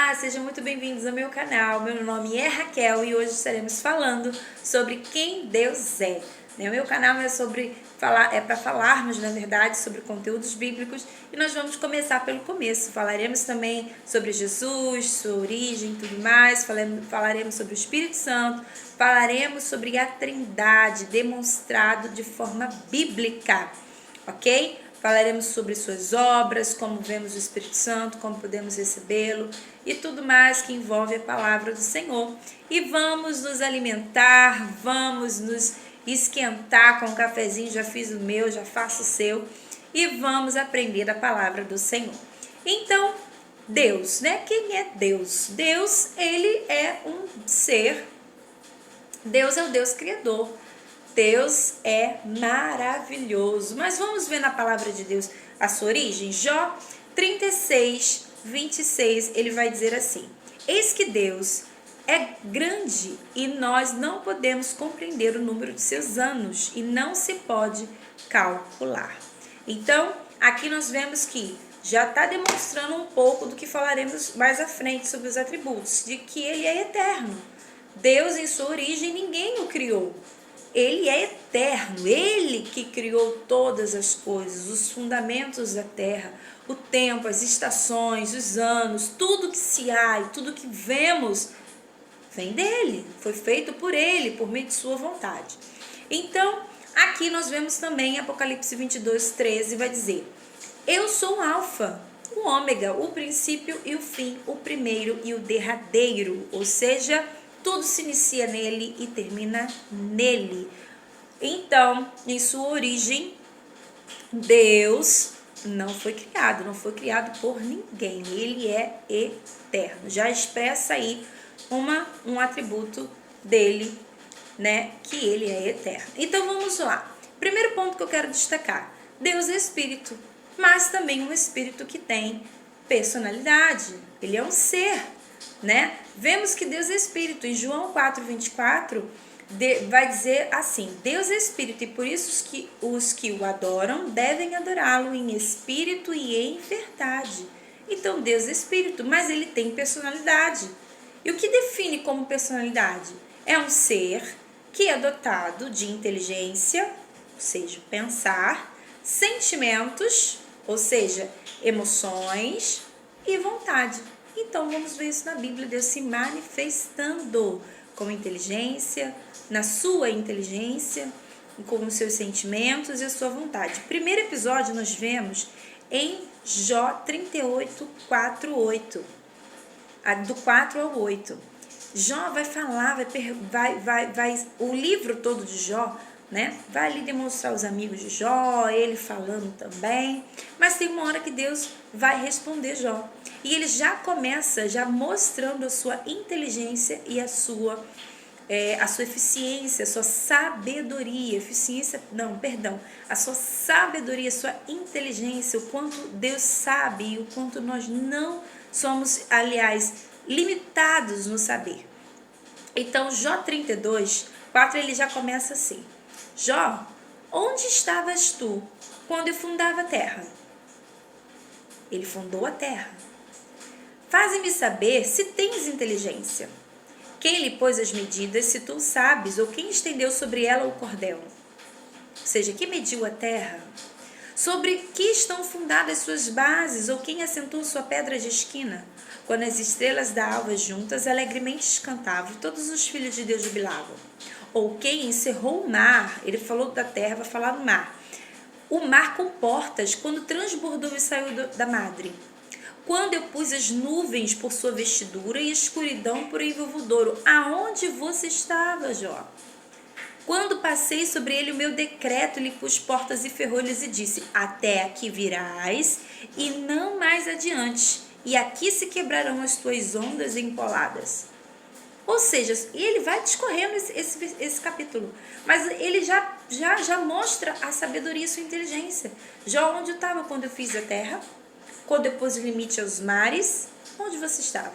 Olá, sejam muito bem-vindos ao meu canal. Meu nome é Raquel e hoje estaremos falando sobre quem Deus é. O meu canal é para falarmos, na verdade, sobre conteúdos bíblicos e nós vamos começar pelo começo. Falaremos também sobre Jesus, sua origem e tudo mais, falaremos sobre o Espírito Santo, falaremos sobre a Trindade demonstrado de forma bíblica, ok? Falaremos sobre suas obras, como vemos o Espírito Santo, como podemos recebê-lo e tudo mais que envolve a palavra do Senhor. E vamos nos alimentar, vamos nos esquentar com um cafezinho, já fiz o meu, já faço o seu, e vamos aprender a palavra do Senhor. Então, Deus, né? Quem é Deus? Deus, ele é um ser, Deus é o Deus Criador. Deus é maravilhoso. Mas vamos ver na palavra de Deus a sua origem? Jó 36, 26, ele vai dizer assim: eis que Deus é grande e nós não podemos compreender o número de seus anos e não se pode calcular. Então, aqui nós vemos que já está demonstrando um pouco do que falaremos mais à frente sobre os atributos, de que ele é eterno. Deus, em sua origem, ninguém o criou. Ele é eterno, ele que criou todas as coisas, os fundamentos da terra, o tempo, as estações, os anos, tudo que se há e tudo que vemos vem dele, foi feito por ele, por meio de sua vontade. Então, aqui nós vemos também Apocalipse 22, 13, vai dizer: eu sou o alfa, o ômega, o princípio e o fim, o primeiro e o derradeiro, ou seja, tudo se inicia nele e termina nele. Então, em sua origem, Deus não foi criado por ninguém. Ele é eterno. Já expressa aí um atributo dele, né? Que ele é eterno. Então, vamos lá. Primeiro ponto que eu quero destacar: Deus é espírito, mas também um espírito que tem personalidade. Ele é um ser, né? Vemos que Deus é espírito. Em João 4:24 vai dizer assim: Deus é espírito e por isso os que o adoram devem adorá-lo em espírito e em verdade. Então Deus é espírito, mas ele tem personalidade. E o que define como personalidade? É um ser que é dotado de inteligência, ou seja, pensar, sentimentos, ou seja, emoções e vontade. Então, vamos ver isso na Bíblia, Deus se manifestando com inteligência, na sua inteligência, com os seus sentimentos e a sua vontade. Primeiro episódio nós vemos em Jó 38, 4, 8, do 4 ao 8. Jó vai falar, o livro todo de Jó, né? Vai ali demonstrar os amigos de Jó, ele falando também, mas tem uma hora que Deus vai responder Jó. E ele já começa mostrando a sua inteligência e a sua eficiência, a sua sabedoria, a sua sabedoria, a sua inteligência, o quanto Deus sabe e o quanto nós não somos, aliás, limitados no saber. Então, Jó 32, 4, ele já começa assim: Jó, onde estavas tu quando eu fundava a terra? Ele fundou a terra. Faze-me saber se tens inteligência. Quem lhe pôs as medidas, se tu sabes, ou quem estendeu sobre ela o cordel? Ou seja, quem mediu a terra? Sobre que estão fundadas suas bases, ou quem assentou sua pedra de esquina? Quando as estrelas da alva juntas alegremente cantavam, todos os filhos de Deus jubilavam. Ou quem encerrou o mar? Ele falou da terra, vai falar do mar. O mar com portas, quando transbordou e saiu da madre. Quando eu pus as nuvens por sua vestidura e a escuridão por envolvedor, aonde você estava, Jó? Quando passei sobre ele o meu decreto, lhe pus portas e ferrolhos e disse: até aqui virás e não mais adiante, e aqui se quebrarão as tuas ondas empoladas. Ou seja, ele vai discorrendo esse capítulo, mas ele já mostra a sabedoria e sua inteligência. Jó, onde eu estava quando eu fiz a terra? Quando eu pus o limite aos mares, onde você estava?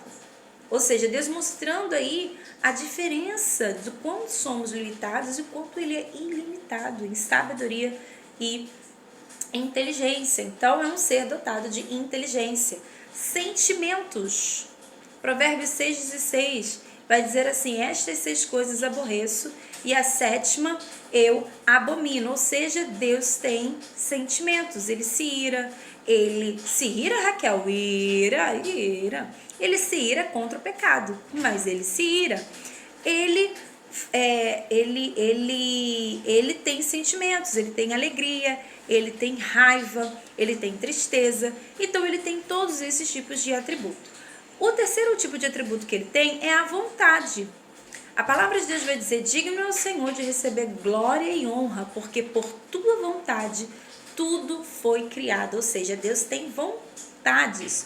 Ou seja, Deus mostrando aí a diferença de quanto somos limitados e quanto ele é ilimitado em sabedoria e inteligência. Então, é um ser dotado de inteligência. Sentimentos. Provérbios 6,16 vai dizer assim: estas 6 coisas aborreço e a 7ª eu abomino. Ou seja, Deus tem sentimentos, ele se ira. Ele se ira, Raquel? Ira. Ele se ira contra o pecado, mas ele se ira. Ele tem sentimentos, ele tem alegria, ele tem raiva, ele tem tristeza. Então ele tem todos esses tipos de atributo. O terceiro tipo de atributo que ele tem é a vontade. A palavra de Deus vai dizer: digno é o Senhor de receber glória e honra, porque por tua vontade tudo foi criado. Ou seja, Deus tem vontades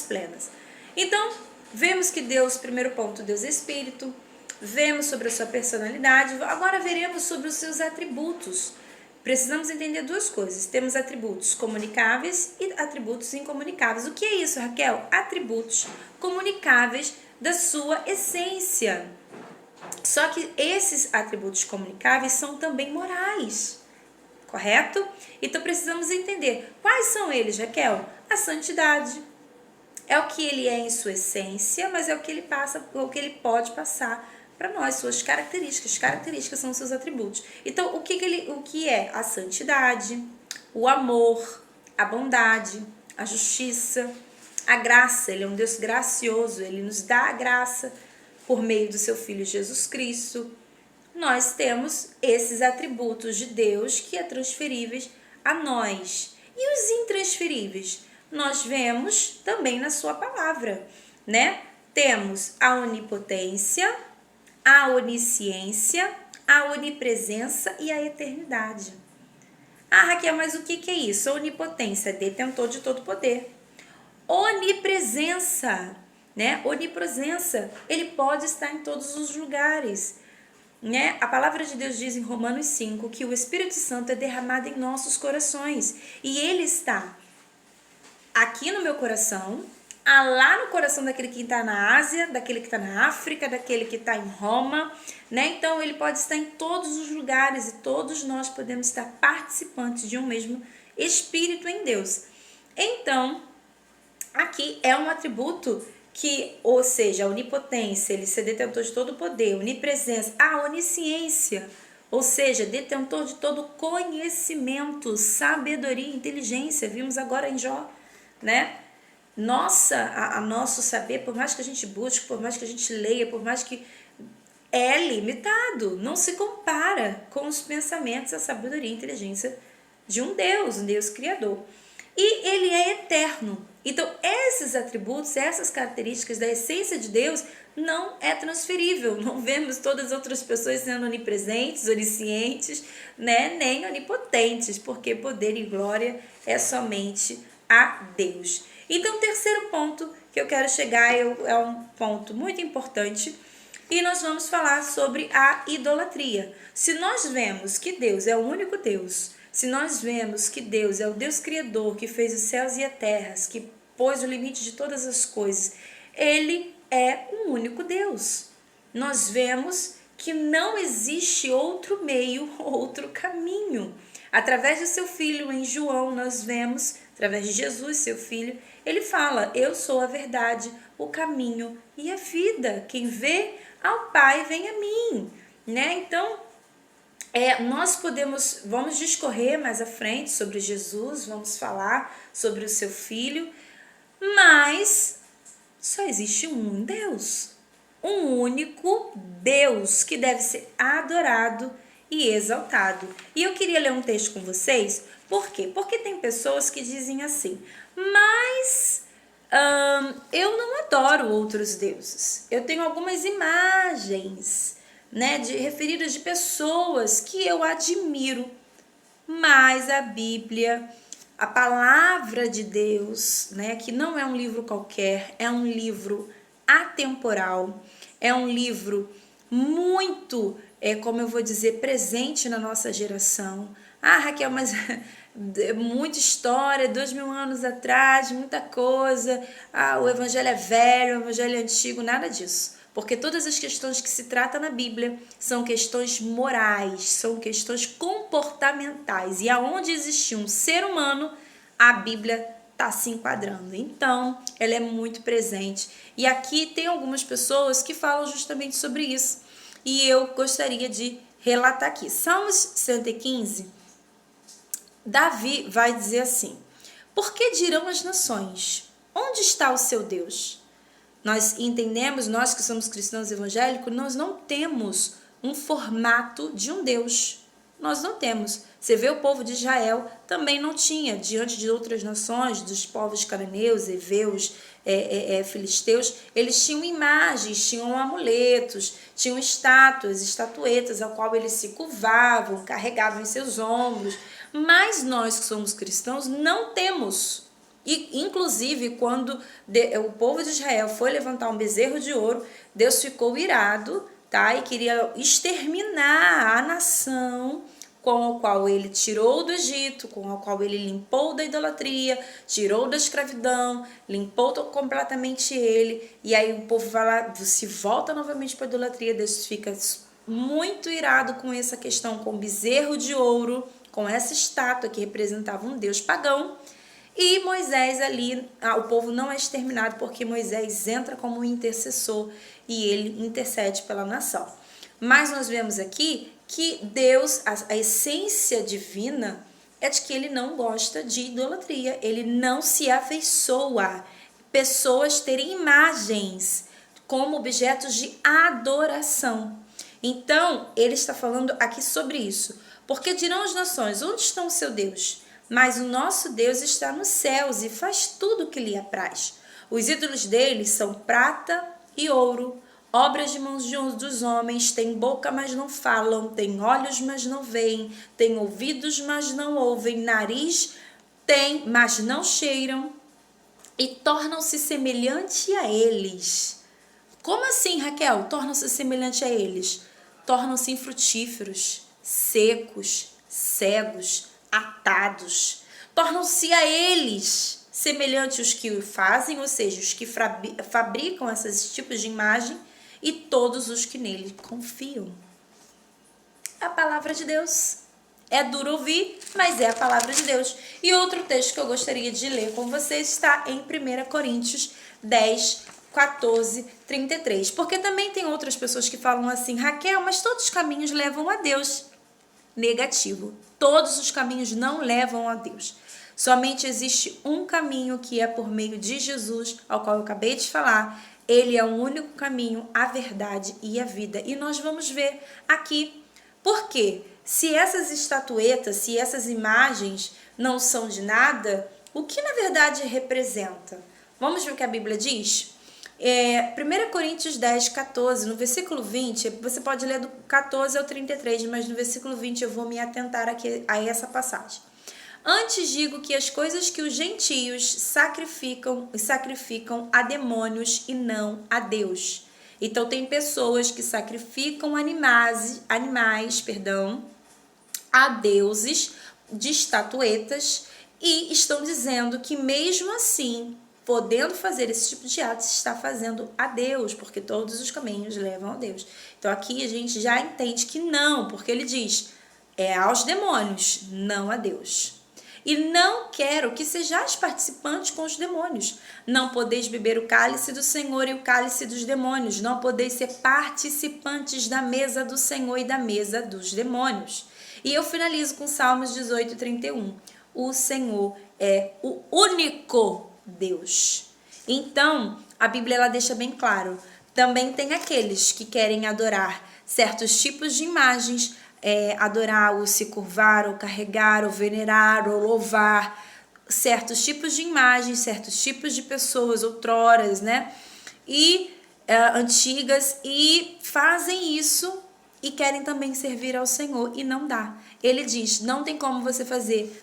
plenas. Então, vemos que Deus, primeiro ponto, Deus é Espírito. Vemos sobre a sua personalidade. Agora veremos sobre os seus atributos. Precisamos entender 2 coisas. Temos atributos comunicáveis e atributos incomunicáveis. O que é isso, Raquel? Atributos comunicáveis da sua essência. Só que esses atributos comunicáveis são também morais. Correto? Então precisamos entender quais são eles, Raquel. A santidade é o que ele é em sua essência, mas é o que ele passa, o que ele pode passar para nós, suas características. Características são seus atributos. Então, o que é a santidade, o amor, a bondade, a justiça, a graça. Ele é um Deus gracioso, ele nos dá a graça por meio do seu Filho Jesus Cristo. Nós temos esses atributos de Deus que é transferíveis a nós. E os intransferíveis? Nós vemos também na sua palavra, né? Temos a onipotência, a onisciência, a onipresença e a eternidade. Ah, Raquel, mas o que é isso? A onipotência, detentor de todo poder. Onipresença, né? Onipresença, ele pode estar em todos os lugares, né? A palavra de Deus diz em Romanos 5 que o Espírito Santo é derramado em nossos corações e ele está aqui no meu coração, lá no coração daquele que está na Ásia, daquele que está na África, daquele que está em Roma, né? Então ele pode estar em todos os lugares e todos nós podemos estar participantes de um mesmo Espírito em Deus. Então, aqui é um atributo que, ou seja, a onipotência, ele ser detentor de todo o poder, onipresença, a onisciência, ou seja, detentor de todo conhecimento, sabedoria, inteligência. Vimos agora em Jó, né? Nosso saber, por mais que a gente busque, por mais que a gente leia, por mais que é limitado, não se compara com os pensamentos, a sabedoria e a inteligência de um Deus criador. E ele é eterno. Então, esses atributos, essas características da essência de Deus não é transferível. Não vemos todas as outras pessoas sendo onipresentes, oniscientes, né? Nem onipotentes, porque poder e glória é somente a Deus. Então, o terceiro ponto que eu quero chegar é um ponto muito importante e nós vamos falar sobre a idolatria. Se nós vemos que Deus é o único Deus, se nós vemos que Deus é o Deus criador que fez os céus e a terra, que pôs o limite de todas as coisas, ele é um único Deus. Nós vemos que não existe outro meio, outro caminho. Através do seu filho, em João, nós vemos, através de Jesus, seu filho, ele fala: eu sou a verdade, o caminho e a vida. Quem vê ao Pai vem a mim, né? Então, nós vamos discorrer mais à frente sobre Jesus, vamos falar sobre o seu filho, mas só existe um Deus, um único Deus que deve ser adorado e exaltado. E eu queria ler um texto com vocês. Por quê? Porque tem pessoas que dizem assim: mas eu não adoro outros deuses. Eu tenho algumas imagens, né, referidas de pessoas que eu admiro, mas a Bíblia, a palavra de Deus, né, que não é um livro qualquer, é um livro atemporal, é um livro muito, como eu vou dizer, presente na nossa geração. Ah, Raquel, mas muita história, 2000 anos atrás, muita coisa, o evangelho é velho, o evangelho é antigo, nada disso. Porque todas as questões que se tratam na Bíblia são questões morais, são questões comportamentais. E aonde existe um ser humano, a Bíblia está se enquadrando. Então, ela é muito presente. E aqui tem algumas pessoas que falam justamente sobre isso. E eu gostaria de relatar aqui. Salmos 115, Davi vai dizer assim: por que dirão as nações? Onde está o seu Deus? Nós entendemos, nós que somos cristãos evangélicos, nós não temos um formato de um Deus. Nós não temos. Você vê o povo de Israel também não tinha, diante de outras nações, dos povos cananeus, heveus, filisteus, eles tinham imagens, tinham amuletos, tinham estátuas, estatuetas, ao qual eles se curvavam, carregavam em seus ombros. Mas nós que somos cristãos não temos. E, inclusive, quando o povo de Israel foi levantar um bezerro de ouro, Deus ficou irado, tá? E queria exterminar a nação com a qual ele tirou do Egito, com a qual ele limpou da idolatria, tirou da escravidão, limpou completamente ele. E aí o povo vai lá, se volta novamente para a idolatria. Deus fica muito irado com essa questão, com o bezerro de ouro, com essa estátua que representava um deus pagão. E Moisés ali, o povo não é exterminado porque Moisés entra como um intercessor e ele intercede pela nação. Mas nós vemos aqui que Deus, a essência divina é de que ele não gosta de idolatria, ele não se afeiçoa pessoas terem imagens como objetos de adoração. Então, ele está falando aqui sobre isso. Porque dirão as nações, onde está o seu Deus? Mas o nosso Deus está nos céus e faz tudo o que lhe apraz. Os ídolos deles são prata e ouro, obras de mãos dos homens, têm boca, mas não falam, têm olhos, mas não veem, têm ouvidos, mas não ouvem, nariz têm, mas não cheiram, e tornam-se semelhante a eles. Como assim, Raquel? Tornam-se semelhante a eles? Tornam-se infrutíferos, secos, cegos, atados. Tornam-se a eles semelhantes os que o fazem, ou seja, os que fabricam esses tipos de imagem, e todos os que nele confiam. A palavra de Deus. É duro ouvir, mas é a palavra de Deus. E outro texto que eu gostaria de ler com vocês está em 1 Coríntios 10, 14, 33. Porque também tem outras pessoas que falam assim, Raquel, mas todos os caminhos levam a Deus. Negativo. Todos os caminhos não levam a Deus. Somente existe um caminho que é por meio de Jesus, ao qual eu acabei de falar. Ele é o único caminho, a verdade e a vida. E nós vamos ver aqui. Por quê? Se essas estatuetas, se essas imagens não são de nada, o que na verdade representa? Vamos ver o que a Bíblia diz? 1 Coríntios 10, 14, no versículo 20, você pode ler do 14 ao 33, mas no versículo 20 eu vou me atentar aqui a essa passagem. Antes digo que as coisas que os gentios sacrificam a demônios e não a Deus. Então tem pessoas que sacrificam animais, a deuses de estatuetas e estão dizendo que mesmo assim, podendo fazer esse tipo de ato, está fazendo a Deus, porque todos os caminhos levam a Deus. Então aqui a gente já entende que não, porque ele diz, é aos demônios, não a Deus. E não quero que sejais participantes com os demônios. Não podeis beber o cálice do Senhor e o cálice dos demônios. Não podeis ser participantes da mesa do Senhor e da mesa dos demônios. E eu finalizo com Salmos 18, 31. O Senhor é o único Deus. Então, a Bíblia ela deixa bem claro. Também tem aqueles que querem adorar certos tipos de imagens, adorar ou se curvar, ou carregar, ou venerar, ou louvar certos tipos de imagens, certos tipos de pessoas outroras, né? E antigas, e fazem isso e querem também servir ao Senhor, e não dá. Ele diz, não tem como você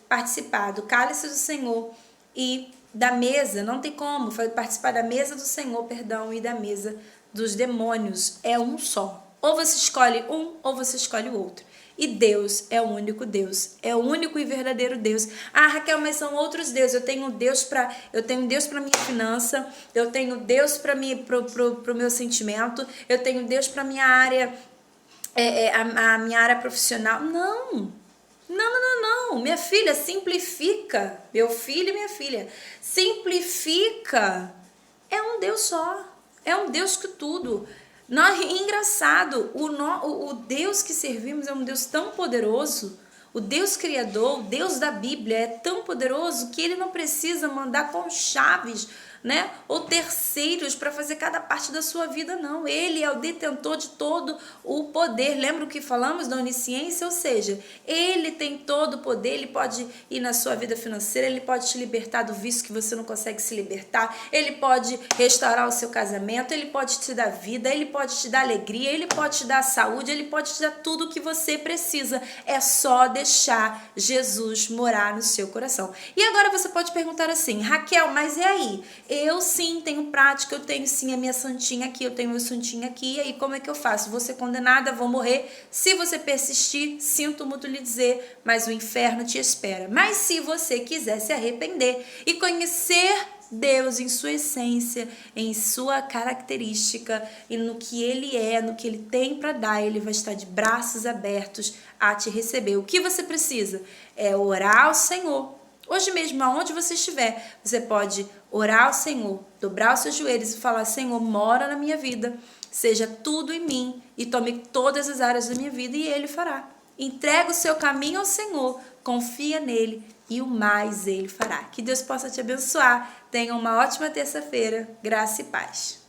participar do cálice do Senhor e da mesa, não tem como participar da mesa do Senhor, e da mesa dos demônios. É um só. Ou você escolhe um, ou você escolhe o outro. E Deus é o único Deus, é o único e verdadeiro Deus. Ah, Raquel, mas são outros deuses. Eu tenho Deus para minha finança, eu tenho Deus para o meu sentimento, eu tenho Deus para minha área, a minha área profissional. Não. Não, não, não, não. Minha filha, simplifica. Meu filho e minha filha, simplifica. É um Deus só. É um Deus que tudo. Engraçado, o Deus que servimos é um Deus tão poderoso. O Deus Criador, o Deus da Bíblia é tão poderoso que ele não precisa mandar com chaves, né, ou terceiros para fazer cada parte da sua vida, não. Ele é o detentor de todo o poder. Lembra o que falamos da onisciência? Ou seja, ele tem todo o poder, ele pode ir na sua vida financeira, ele pode te libertar do vício que você não consegue se libertar, ele pode restaurar o seu casamento, ele pode te dar vida, ele pode te dar alegria, ele pode te dar saúde, ele pode te dar tudo o que você precisa. É só deixar Jesus morar no seu coração. E agora você pode perguntar assim: Raquel, mas e aí? Eu sim tenho prática, eu tenho sim a minha santinha aqui, eu tenho meu santinho aqui, e aí como é que eu faço? Vou ser condenada, vou morrer. Se você persistir, sinto muito lhe dizer, mas o inferno te espera. Mas se você quiser se arrepender e conhecer Deus em sua essência, em sua característica e no que ele é, no que ele tem para dar, ele vai estar de braços abertos a te receber. O que você precisa é orar ao Senhor. Hoje mesmo, aonde você estiver, você pode orar ao Senhor, dobrar os seus joelhos e falar: Senhor, mora na minha vida, seja tudo em mim e tome todas as áreas da minha vida, e ele fará. Entrega o seu caminho ao Senhor, confia nele e o mais ele fará. Que Deus possa te abençoar. Tenha uma ótima terça-feira. Graça e paz.